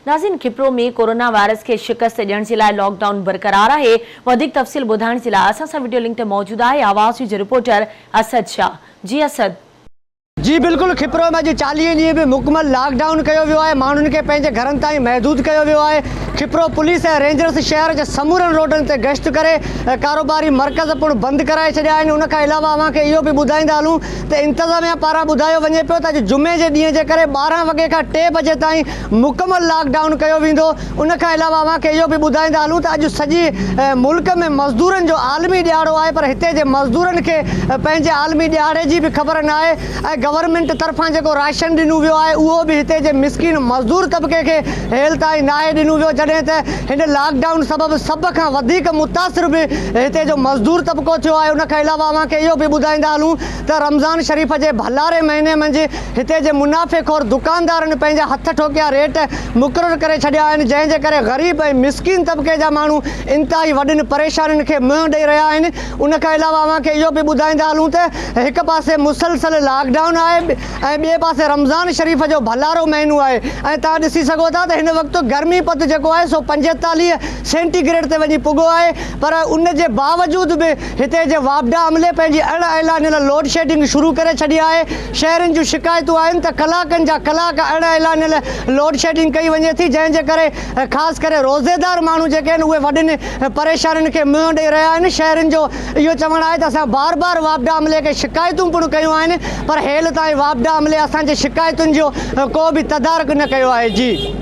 नाज़रीन, खिपरो में corona virus के शिकस्त ॾियण जे लाइ लॉकडाउन बरक़रार आहे। वधीक तफ़सील ॿुधाइण जे लाइ असां सां वीडियो लिंक ते मौजूद आहे आवाज़ जो रिपोर्टर असद शाह। जी असद। जी बिल्कुल, खिपरो में अॼु 40 ॾींहं भी मुकमल लॉकडाउन किया वियो आहे। माण्हुनि खे पंहिंजे घरनि ताईं महदूद किया वियो आहे। खिपरो पुलिस ऐं रेंजर्स शहर के समूरनि रोडनि ते गश्त करे कारोबारी मरकज़ पिणु बंदि कराए छॾिया आहिनि। उन खां अलावा अव्हांखे इहो बि ॿुधाईंदा हलूं त इंतज़ामिया पारां ॿुधायो वञे पियो त अॼु जुमे जे ॾींहं जे करे 12 वॻे खां 2 बजे ताईं मुकमल लॉकडाउन किया वेंदो। उन खां अलावा अव्हांखे इहो बि ॿुधाईंदा हलूं त अॼु सॼी मुल्क में मज़दूरनि जो आलमी ॾियारो आहे, पर हिते जे मज़दूरनि खे पंहिंजे आलमी ॾियारे जी बि ख़बर न आहे ऐं गवर्नमेंट तरफ़ां जेको राशन ॾिनो वियो आहे उहो बि हिते जे मिसकिन मज़दूर तबके खे हेल ताईं नाहे ॾिनो वियो, जॾहिं त हिन लॉकडाउन सबबि सभ खां वधीक मुतासिर बि हिते जो मज़दूर तबको थियो आहे। उन खां अलावा अव्हांखे इहो बि ॿुधाईंदा हलूं त रमज़ान शरीफ़ जे भलारे महीने मंझि हिते जे मुनाफ़िक़ोर दुकानदारनि पंहिंजा हथ ठोकिया रेट मुक़ररु करे छॾिया आहिनि, जंहिंजे करे ग़रीब ऐं मिसकिन तबके जा माण्हू इंतिहाई वॾियुनि परेशानियुनि खे मुंहुं ॾेई रहिया आहिनि। उन खां अलावा अव्हांखे इहो बि ॿुधाईंदा हलूं त हिकु पासे मुसलसल लॉकडाउन आहे ऐं ॿिए पासे रमज़ान शरीफ़ जो भलारो महीनो आहे ऐं तव्हां ॾिसी सघो था त हिन वक़्तु गर्मी पद जेको आहे सो 45 सेंटीग्रेड ते वञी पुॻो आहे। पर उन जे बावजूद बि हिते जे वापडा अमले पंहिंजी अण ऐलानियल लोड शेडिंग शुरू करे छॾी आहे। शहरनि जूं शिकायतूं आहिनि त कलाकनि जा कलाक अण ऐलानियल लोड शेडिंग कई वञे थी, जंहिंजे करे ख़ासि करे रोज़ेदार माण्हू जेके आहिनि उहे वॾियुनि परेशानियुनि खे मुंहुं ॾेई रहिया आहिनि। शहरनि जो इहो चवणु आहे त असां बार बार वापडा अमले खे शिकायतूं पिणु कयूं आहिनि, पर हेल ताईं वापडा अमले असांजे शिकायतुनि जो को बि तदारक न कयो आहे। जी।